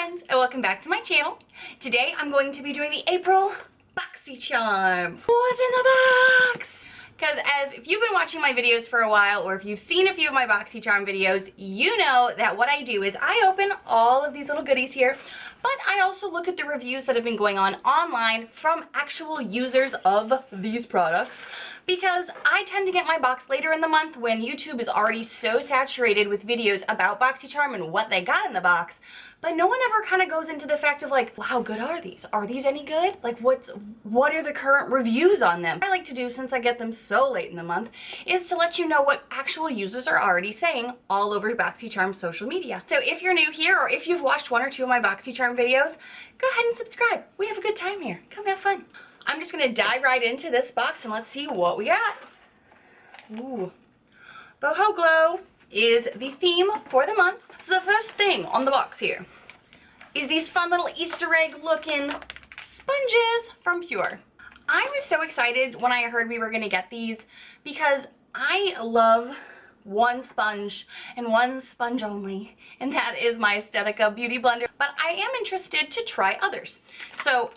friends, and welcome back to my channel. Today I'm going to be doing the April Boxycharm. What's in the box? Because if you've been watching my videos for a while, or if you've seen a few of my Boxycharm videos, you know that what I do is I open all of these little goodies here, but I also look at the reviews that have been going on online from actual users of these products, because I tend to get my box later in the month when YouTube is already so saturated with videos about Boxycharm and what they got in the box. But no one ever kind of goes into the fact of like, well, how good are these? Are these any good? Like what are the current reviews on them? What I like to do, since I get them so late in the month, is to let you know what actual users are already saying all over Boxycharm's social media. So if you're new here, or if you've watched one or two of my Boxycharm videos, go ahead and subscribe. We have a good time here. Come have fun. I'm just gonna dive right into this box and let's see what we got. Ooh. Boho Glow is the theme for the month. The first thing on the box here is these fun little Easter egg looking sponges from Pure. I was so excited when I heard we were gonna get these because I love one sponge and one sponge only, and that is my Aesthetica Beauty Blender. But I am interested to try others. So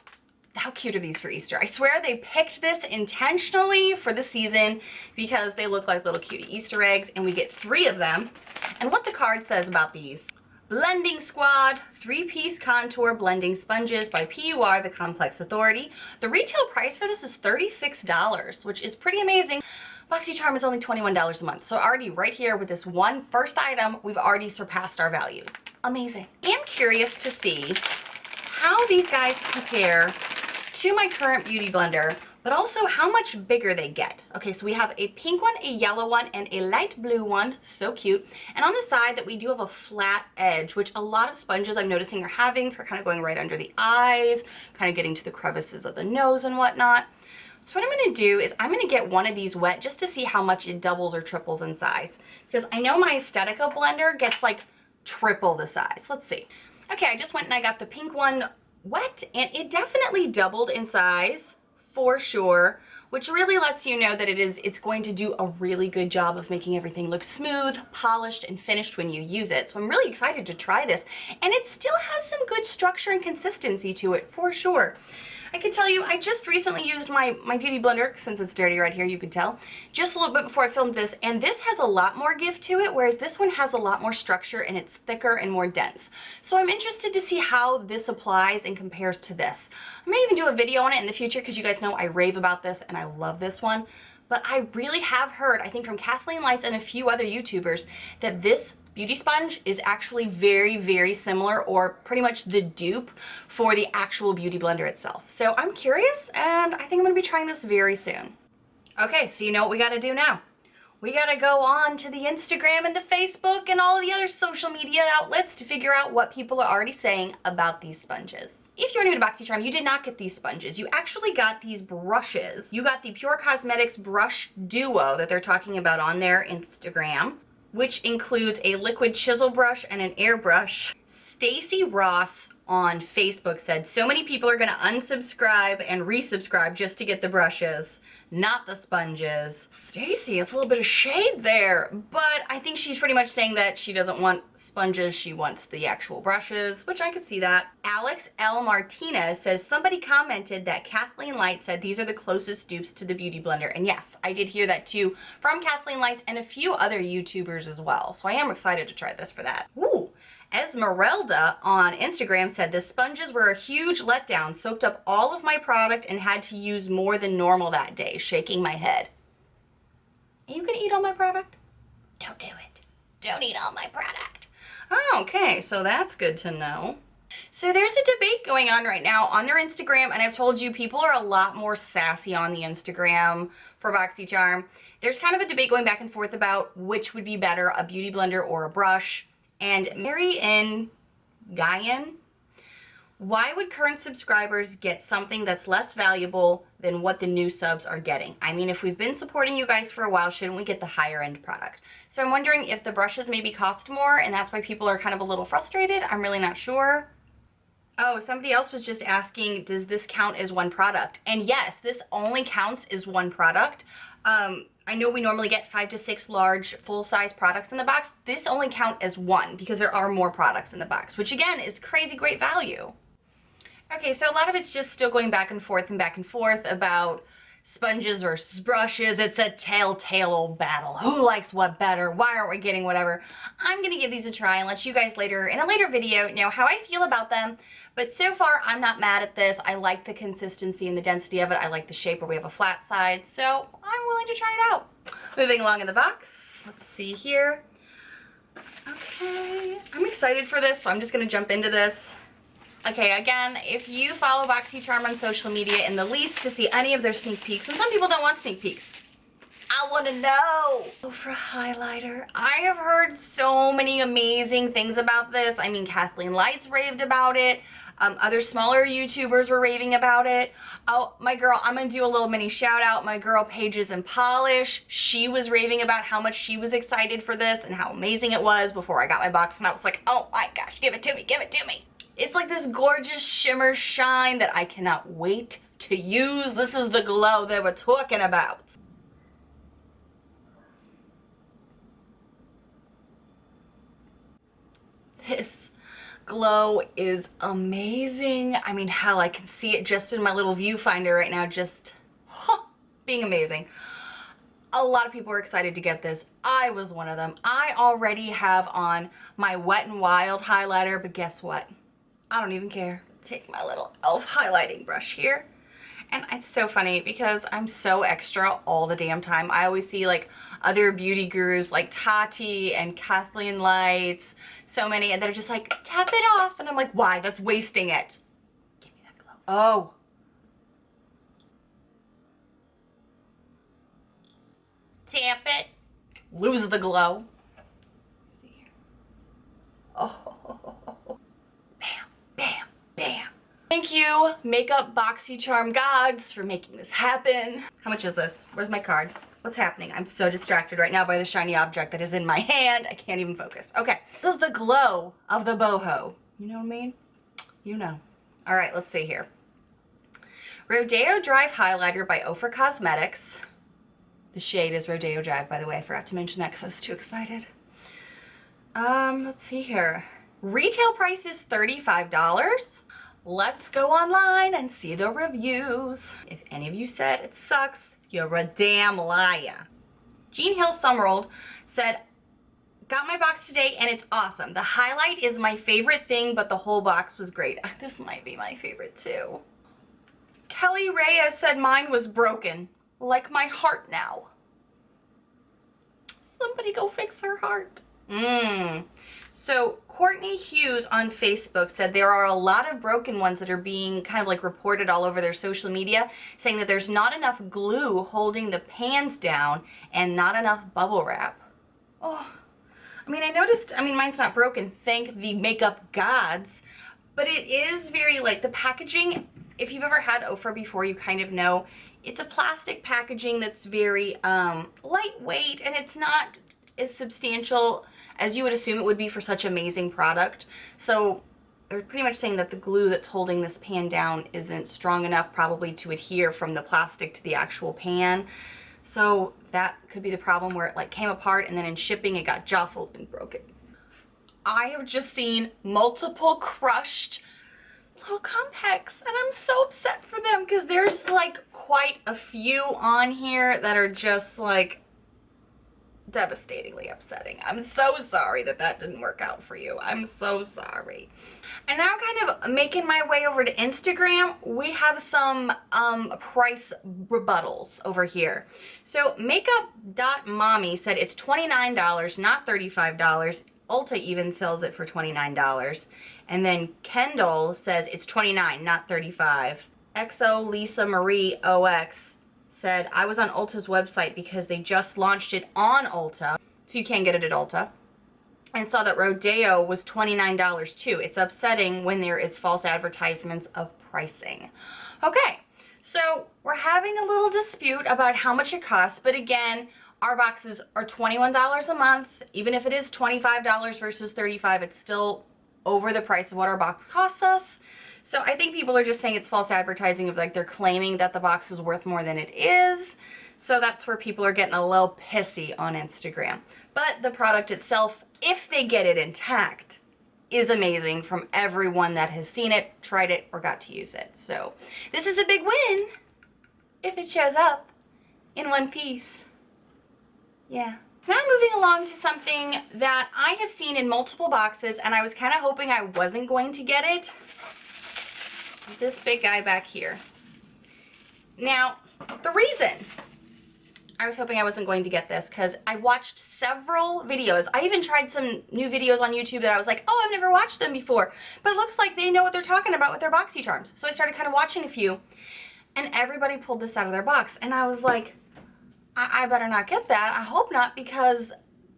how cute are these for Easter? I swear they picked this intentionally for the season because they look like little cutie Easter eggs, and we get 3 of them. And what the card says about these: Blending Squad 3-piece contour blending sponges by PUR, the Complex Authority. The retail price for this is $36, which is pretty amazing. Boxycharm is only $21 a month, so already right here with this one first item, we've already surpassed our value. Amazing. I'm curious to see how these guys compare to my current beauty blender, but also how much bigger they get. Okay, so we have a pink one, a yellow one, and a light blue one. So cute. And on the side that we do have a flat edge, which a lot of sponges I'm noticing are having, for kind of going right under the eyes, kind of getting to the crevices of the nose and whatnot. So what I'm gonna do is I'm gonna get one of these wet just to see how much it doubles or triples in size. Because I know my Aesthetica blender gets like triple the size. Let's see. Okay, I just went and I got the pink one wet, and it definitely doubled in size for sure, which really lets you know that it's going to do a really good job of making everything look smooth, polished, and finished when you use it. So I'm really excited to try this, and it still has some good structure and consistency to it for sure. I can tell you, I just recently used my beauty blender, since it's dirty right here, you can tell, just a little bit before I filmed this, and this has a lot more give to it, whereas this one has a lot more structure and it's thicker and more dense. So I'm interested to see how this applies and compares to this. I may even do a video on it in the future, because you guys know I rave about this and I love this one. But I really have heard, I think from Kathleen Lights and a few other YouTubers, that this beauty sponge is actually very, very similar, or pretty much the dupe for the actual beauty blender itself. So I'm curious, and I think I'm gonna be trying this very soon. Okay, so you know what we gotta do now? We gotta go on to the Instagram and the Facebook and all of the other social media outlets to figure out what people are already saying about these sponges. If you're new to Boxycharm, you did not get these sponges. You actually got these brushes. You got the Pure Cosmetics Brush Duo that they're talking about on their Instagram, which includes a liquid chisel brush and an airbrush. Stacy Ross on Facebook said, so many people are gonna unsubscribe and resubscribe just to get the brushes, not the sponges. Stacy, it's a little bit of shade there, but I think she's pretty much saying that she doesn't want sponges, she wants the actual brushes, which I could see that. Alex L. Martinez says, somebody commented that Kathleen Light said these are the closest dupes to the beauty blender. And yes, I did hear that too from Kathleen Lights and a few other YouTubers as well. So I am excited to try this for that. Ooh. Esmeralda on Instagram said the sponges were a huge letdown, soaked up all of my product and had to use more than normal that day, shaking my head. Are you gonna eat all my product? Don't do it. Don't eat all my product. Oh, okay, so that's good to know. So there's a debate going on right now on their Instagram, and I've told you people are a lot more sassy on the Instagram for Boxycharm. There's kind of a debate going back and forth about which would be better, a beauty blender or a brush. And Mary N. Guyan, why would current subscribers get something that's less valuable than what the new subs are getting? I mean, if we've been supporting you guys for a while, shouldn't we get the higher end product? So I'm wondering if the brushes maybe cost more and that's why people are kind of a little frustrated. I'm really not sure. Oh, somebody else was just asking, does this count as one product? And yes, this only counts as one product. I know we normally get 5 to 6 large full-size products in the box. This only count as 1 because there are more products in the box, which again is crazy great value. Okay, so a lot of it's just still going back and forth about sponges versus brushes. It's a telltale old battle. Who likes what better? Why aren't we getting whatever? I'm gonna give these a try and let you guys later, in a later video, know how I feel about them. But so far, I'm not mad at this. I like the consistency and the density of it. I like the shape where we have a flat side, so I'm willing to try it out. Moving along in the box, let's see here. Okay, I'm excited for this, so I'm just gonna jump into this. Okay, again, if you follow Boxycharm on social media in the least to see any of their sneak peeks, and some people don't want sneak peeks, I want to know. Oh, for a highlighter. I have heard so many amazing things about this. I mean, Kathleen Lights raved about it. Other smaller YouTubers were raving about it. Oh, my girl, I'm going to do a little mini shout out. My girl, Pages and Polish. She was raving about how much she was excited for this and how amazing it was before I got my box. And I was like, oh my gosh, give it to me, give it to me. It's like this gorgeous shimmer shine that I cannot wait to use. This is the glow that we're talking about. This glow is amazing. I mean, hell, I can see it just in my little viewfinder right now, just being amazing. A lot of people are excited to get this. I was one of them. I already have on my Wet n Wild highlighter, but guess what? I don't even care. Take my little e.l.f. highlighting brush here. And it's so funny because I'm so extra all the damn time. I always see like other beauty gurus like Tati and Kathleen Lights, so many, and they're just like, tap it off. And I'm like, why? That's wasting it. Give me that glow. Oh. Tap it. Lose the glow. See here. Oh. Bam, bam, bam. Thank you, Makeup Boxycharm gods, for making this happen. How much is this? Where's my card? What's happening? I'm so distracted right now by the shiny object that is in my hand. I can't even focus. Okay, this is the glow of the boho. You know what I mean? You know. All right, let's see here. Rodeo Drive Highlighter by Ofra Cosmetics. The shade is Rodeo Drive, by the way. I forgot to mention that because I was too excited. Let's see here. Retail price is $35. Let's go online and see the reviews. If any of you said it sucks, you're a damn liar. Jean Hill Summerald said, got my box today and it's awesome. The highlight is my favorite thing, but the whole box was great. This might be my favorite too. Kelly Reyes said mine was broken, like my heart now. Somebody go fix her heart. So Courtney Hughes on Facebook said there are a lot of broken ones that are being kind of like reported all over their social media, saying that there's not enough glue holding the pans down and not enough bubble wrap. Oh, I mean, I noticed, I mean, mine's not broken, thank the makeup gods, but it is very like the packaging. If you've ever had Ofra before, you kind of know it's a plastic packaging that's very lightweight, and it's not as substantial as you would assume it would be for such amazing product. So they're pretty much saying that the glue that's holding this pan down isn't strong enough probably to adhere from the plastic to the actual pan. So that could be the problem, where it like came apart and then in shipping it got jostled and broken. I have just seen multiple crushed little compacts and I'm so upset for them because there's like quite a few on here that are just like devastatingly upsetting. I'm so sorry that that didn't work out for you. I'm so sorry. And now kind of making my way over to Instagram, we have some price rebuttals over here. So makeup.mommy said it's $29, not $35. Ulta even sells it for $29. And then Kendall says it's $29, not $35. XO Lisa Marie OX said, I was on Ulta's website because they just launched it on Ulta, so you can get it at Ulta, and saw that Rodeo was $29 too. It's upsetting when there is false advertisements of pricing. Okay, so we're having a little dispute about how much it costs, but again, our boxes are $21 a month. Even if it is $25 versus $35, it's still over the price of what our box costs us. So I think people are just saying it's false advertising, of like they're claiming that the box is worth more than it is. So that's where people are getting a little pissy on Instagram. But the product itself, if they get it intact, is amazing from everyone that has seen it, tried it, or got to use it. So this is a big win if it shows up in one piece. Yeah. Now moving along to something that I have seen in multiple boxes, and I was kind of hoping I wasn't going to get it. This big guy back here. Now, the reason I was hoping I wasn't going to get this, because I watched several videos. I even tried some new videos on YouTube that I was like, oh, I've never watched them before. But it looks like they know what they're talking about with their Boxycharms. So I started kind of watching a few, and everybody pulled this out of their box. And I was like, I better not get that. I hope not, because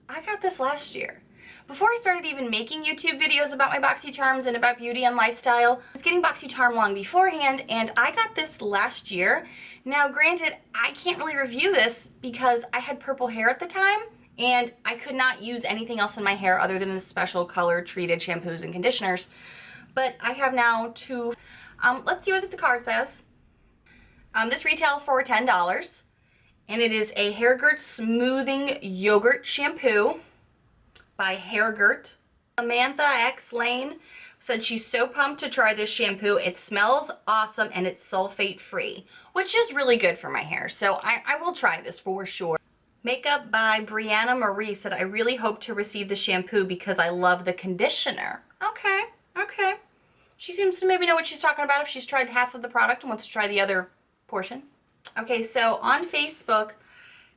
I got this last year. Before I started even making YouTube videos about my Boxycharms and about beauty and lifestyle, I was getting Boxycharm long beforehand, and I got this last year. Now, granted, I can't really review this because I had purple hair at the time, and I could not use anything else in my hair other than the special color treated shampoos and conditioners. But I have now two. Let's see what the card says. This retails for $10, and it is a Hair Gert Smoothing Yogurt Shampoo by Hair Gert. Samantha X Lane said she's so pumped to try this shampoo. It smells awesome and it's sulfate free, which is really good for my hair. So I will try this for sure. Makeup by Brianna Marie said, I really hope to receive the shampoo because I love the conditioner. Okay, okay. She seems to maybe know what she's talking about if she's tried half of the product and wants to try the other portion. Okay, so on Facebook,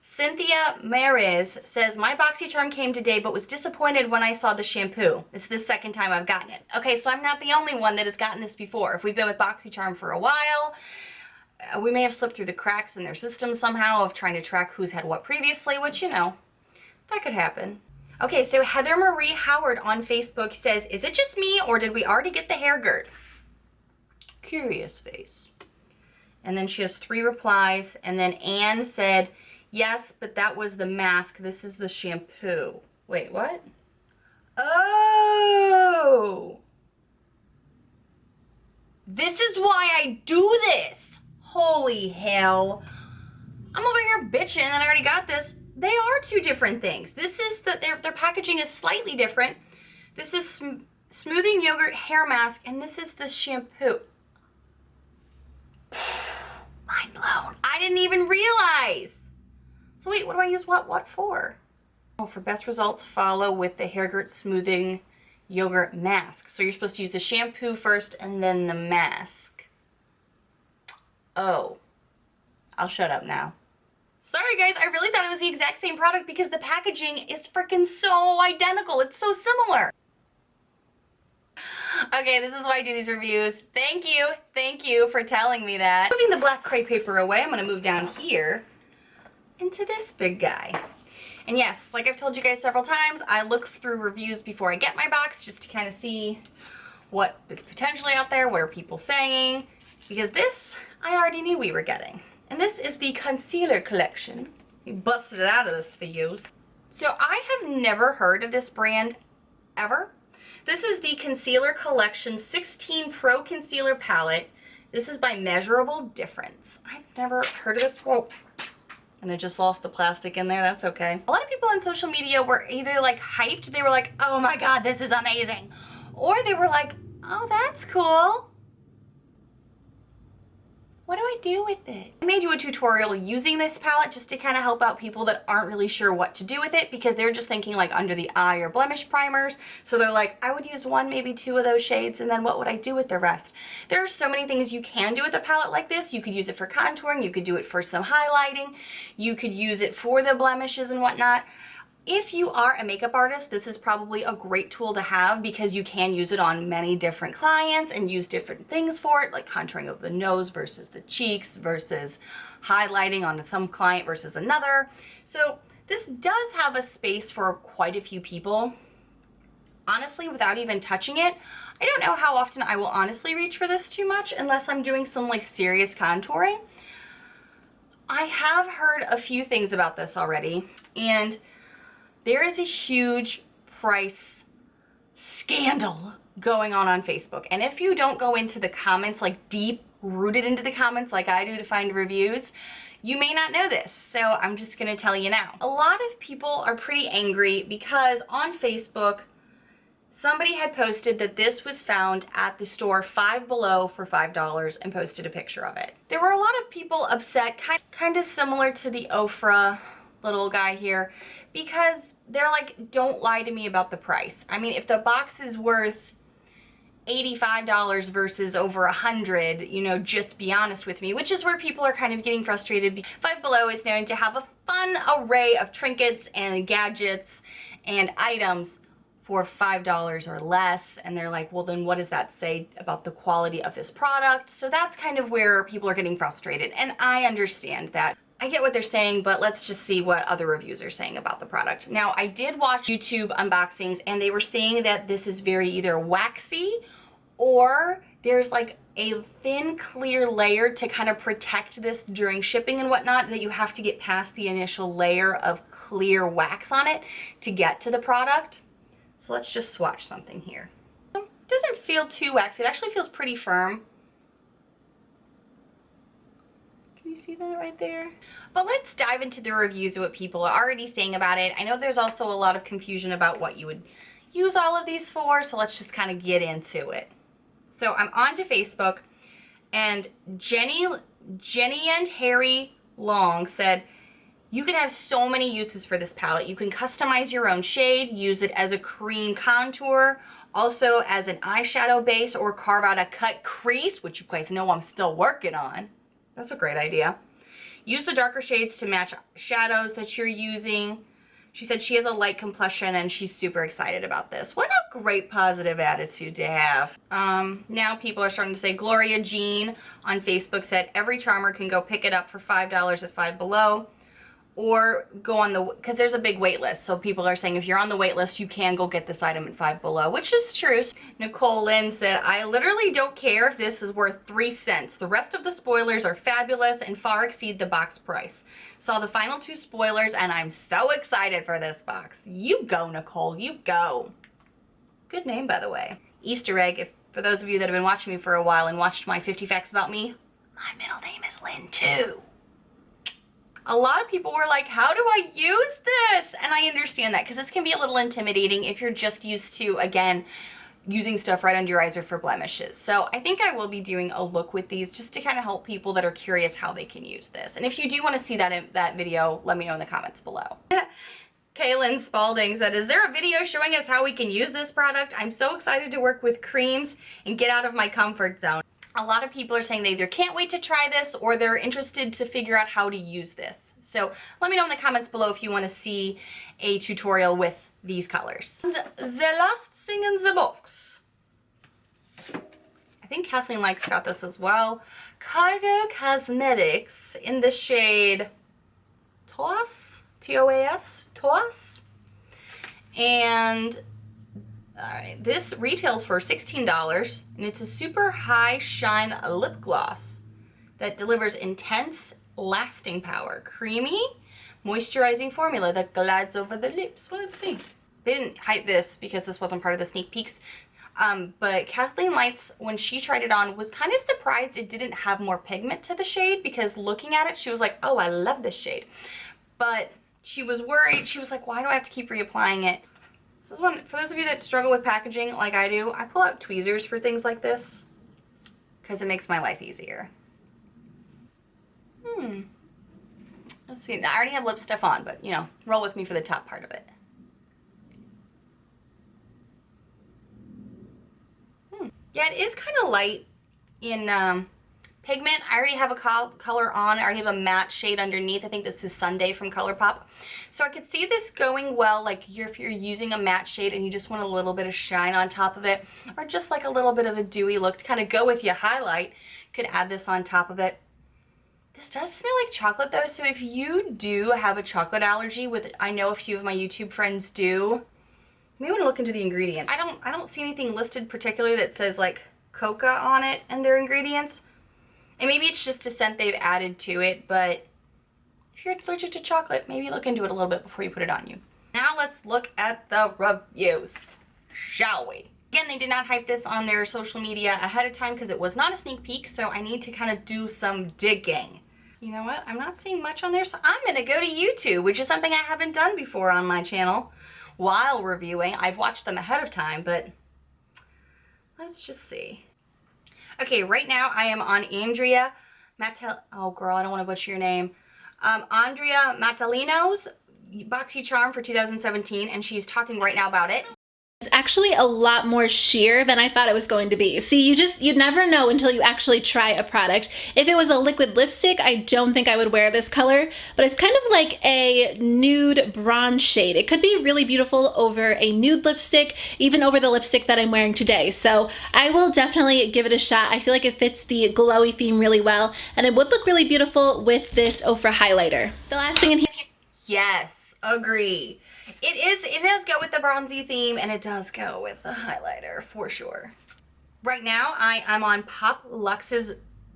Cynthia Maris says, my Boxycharm came today but was disappointed when I saw the shampoo. It's the second time I've gotten it. Okay, so I'm not the only one that has gotten this before. If we've been with Boxycharm for a while, we may have slipped through the cracks in their system somehow of trying to track who's had what previously, which, you know, that could happen. Okay, so Heather Marie Howard on Facebook says, is it just me or did we already get the Hair Gert? Curious face. And then she has 3 replies, and then Anne said, yes, but that was the mask. This is the shampoo. Wait, what? Oh! This is why I do this! Holy hell. I'm over here bitching and I already got this. They are 2 different things. This is their packaging is slightly different. This is Smoothing Yogurt Hair Mask, and this is the shampoo. Mind blown. I didn't even realize. So wait, what do I use what for? Oh, for best results, follow with the Hair Gert Smoothing Yogurt Mask. So you're supposed to use the shampoo first and then the mask. Oh, I'll shut up now. Sorry guys, I really thought it was the exact same product because the packaging is freaking so identical. It's so similar. Okay, this is why I do these reviews. Thank you for telling me that. Moving the black crepe paper away, I'm gonna move down here into this big guy. And yes, like I've told you guys several times, I look through reviews before I get my box just to kind of see what is potentially out there, what are people saying, because this I already knew we were getting. And this is the concealer collection. We busted it out of this for you. So I have never heard of this brand ever. This is the Concealer Collection 16 Pro Concealer Palette. This is by Measurable Difference. I've never heard of this. Whoa. And I just lost the plastic in there. That's okay. A lot of people on social media were either like hyped. They were like, oh my God, this is amazing. Or they were like, oh, that's cool. What do I do with it? I may do a tutorial using this palette just to kind of help out people that aren't really sure what to do with it because they're just thinking like under the eye or blemish primers. So they're like, I would use 1, maybe 2 of those shades, and then what would I do with the rest? There are so many things you can do with a palette like this. You could use it for contouring. You could do it for some highlighting. You could use it for the blemishes and whatnot. If you are a makeup artist, this is probably a great tool to have because you can use it on many different clients and use different things for it, like contouring of the nose versus the cheeks versus highlighting on some client versus another. So this does have a space for quite a few people. Honestly, without even touching it, I don't know how often I will honestly reach for this too much unless I'm doing some like serious contouring. I have heard a few things about this already, and there is a huge price scandal going on Facebook. And if you don't go into the comments, like deep rooted into the comments like I do to find reviews, You may not know this, so I'm just gonna tell you now. A lot of people are pretty angry because on Facebook, somebody had posted that this was found at the store Five Below for $5 and posted a picture of it. There were a lot of people upset, kind of similar to the Ofra little guy here, because they're like, don't lie to me about the price. I mean, if the box is worth $85 versus over $100, you know, just be honest with me, which is where people are kind of getting frustrated. Five Below is known to have a fun array of trinkets and gadgets and items for $5 or less, and they're like, well, then what does that say about the quality of this product? So that's kind of where people are getting frustrated, and I understand that. I get what they're saying, but let's just see what other reviews are saying about the product. Now, I did watch YouTube unboxings, and they were saying that this is very either waxy or there's like a thin, clear layer to kind of protect this during shipping and whatnot, that you have to get past the initial layer of clear wax on it to get to the product. So let's just swatch something here. It doesn't feel too waxy. It actually feels pretty firm. Can you see that right there? But let's dive into the reviews of what people are already saying about it. I know there's also a lot of confusion about what you would use all of these for, so let's just kind of get into it. So I'm on to Facebook, and Jenny and Harry Long said, you can have so many uses for this palette. You can customize your own shade, use it as a cream contour, also as an eyeshadow base, or carve out a cut crease, which you guys know I'm still working on. That's a great idea. Use the darker shades to match shadows that you're using. She said she has a light complexion and she's super excited about this. What a great positive attitude to have. Now people are starting to say, Gloria Jean on Facebook said, every charmer can go pick it up for $5 at Five Below. Or go on the, because there's a big wait list. So people are saying if you're on the wait list, you can go get this item at Five Below, which is true. Nichole Lynn said, I literally don't care if this is worth 3 cents. The rest of the spoilers are fabulous and far exceed the box price. Saw the final 2 spoilers and I'm so excited for this box. You go, Nichole, you go. Good name, by the way. Easter egg, for those of you that have been watching me for a while and watched my 50 facts about me, my middle name is Lynn too. A lot of people were like, how do I use this? And I understand that, because this can be a little intimidating if you're just used to, again, using stuff right under your eyes or for blemishes. So I think I will be doing a look with these just to kind of help people that are curious how they can use this. And if you do want to see that video, let me know in the comments below. Kaylin Spalding said, is there a video showing us how we can use this product? I'm so excited to work with creams and get out of my comfort zone. A lot of people are saying they either can't wait to try this or they're interested to figure out how to use this. So let me know in the comments below if you want to see a tutorial with these colors. The last thing in the box. I think Kathleen Likes got this as well. Cargo Cosmetics in the shade Toas, T-O-A-S, Toas. And alright, this retails for $16 and it's a super high shine lip gloss that delivers intense lasting power. Creamy, moisturizing formula that glides over the lips. Well, let's see. They didn't hype this because this wasn't part of the sneak peeks. But Kathleen Lights, when she tried it on, was kind of surprised it didn't have more pigment to the shade, because looking at it, she was like, oh, I love this shade. But she was worried. She was like, why do I have to keep reapplying it? This is one, for those of you that struggle with packaging like I do, I pull out tweezers for things like this because it makes my life easier. Let's see, I already have lip stuff on, but you know, roll with me for the top part of it. Yeah, it is kind of light in pigment. I already have a color on. I already have a matte shade underneath. I think this is Sunday from ColourPop. So I could see this going well, like if you're using a matte shade and you just want a little bit of shine on top of it, or just like a little bit of a dewy look to kind of go with your highlight, could add this on top of it. This does smell like chocolate though, so if you do have a chocolate allergy, with I know a few of my YouTube friends do, you may want to look into the ingredients. I don't see anything listed particularly that says like coca on it and their ingredients. And maybe it's just a scent they've added to it, but if you're allergic to chocolate, maybe look into it a little bit before you put it on you. Now let's look at the reviews, shall we? Again, they did not hype this on their social media ahead of time because it was not a sneak peek, so I need to kind of do some digging. You know what? I'm not seeing much on there, so I'm gonna go to YouTube, which is something I haven't done before on my channel while reviewing. I've watched them ahead of time, but let's just see. Okay, right now I am on Andrea oh girl, I don't want to butcher your name. Andrea Matalino's Boxycharm for 2017, and she's talking right now about it. It's actually a lot more sheer than I thought it was going to be. See, you never know until you actually try a product. If it was a liquid lipstick, I don't think I would wear this color, but it's kind of like a nude bronze shade. It could be really beautiful over a nude lipstick, even over the lipstick that I'm wearing today. So I will definitely give it a shot. I feel like it fits the glowy theme really well, and it would look really beautiful with this Ofra highlighter. The last thing in here. Yes, agree. It does go with the bronzy theme, and it does go with the highlighter for sure. Right now, I'm on Pop Luxe's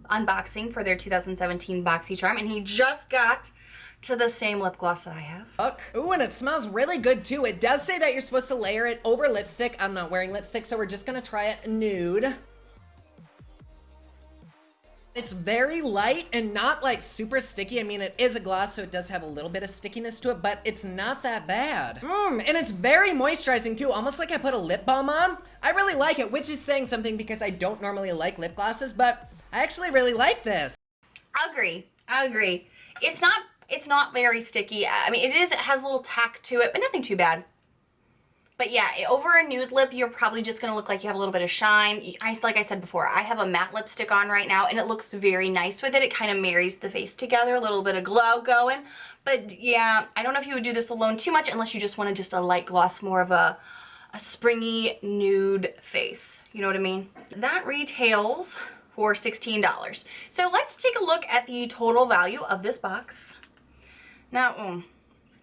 unboxing for their 2017 Boxycharm, and he just got to the same lip gloss that I have. Look. Ooh, and it smells really good too. It does say that you're supposed to layer it over lipstick. I'm not wearing lipstick, so we're just gonna try it nude. It's very light and not like super sticky. I mean, it is a gloss, so it does have a little bit of stickiness to it, but it's not that bad. And it's very moisturizing too, almost like I put a lip balm on. I really like it, which is saying something because I don't normally like lip glosses, but I actually really like this. I agree. It's not very sticky. I mean, it has a little tack to it, but nothing too bad. But yeah, over a nude lip, you're probably just going to look like you have a little bit of shine. Like I said before, I have a matte lipstick on right now, and it looks very nice with it. It kind of marries the face together, a little bit of glow going. But yeah, I don't know if you would do this alone too much unless you just wanted just a light gloss, more of a springy nude face. You know what I mean? That retails for $16. So let's take a look at the total value of this box. Now,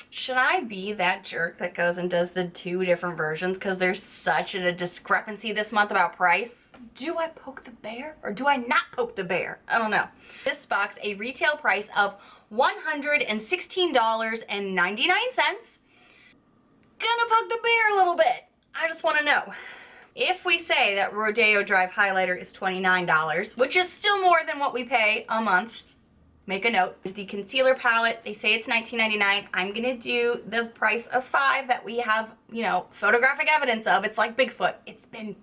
should I be that jerk that goes and does the two different versions because there's such a discrepancy this month about price? Do I poke the bear or do I not poke the bear? I don't know. This box, a retail price of $116.99. Gonna poke the bear a little bit. I just want to know. If we say that Rodeo Drive highlighter is $29, which is still more than what we pay a month, make a note. There's the concealer palette. They say it's $19.99. I'm gonna do the price of $5 that we have, you know, photographic evidence of. It's like Bigfoot. It's been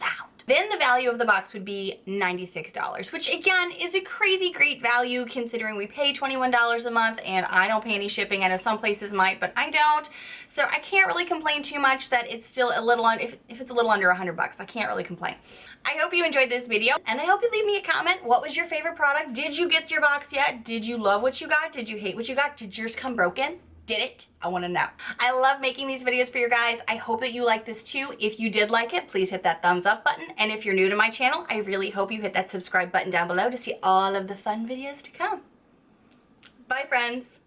found. Then the value of the box would be $96, which again is a crazy great value considering we pay $21 a month and I don't pay any shipping. I know some places might, but I don't. So I can't really complain too much that it's still a little if it's a little under $100, I can't really complain. I hope you enjoyed this video, and I hope you leave me a comment. What was your favorite product? Did you get your box yet? Did you love what you got? Did you hate what you got? Did yours come broken? Did it? I want to know. I love making these videos for you guys. I hope that you like this too. If you did like it, please hit that thumbs up button. And if you're new to my channel, I really hope you hit that subscribe button down below to see all of the fun videos to come. Bye, friends.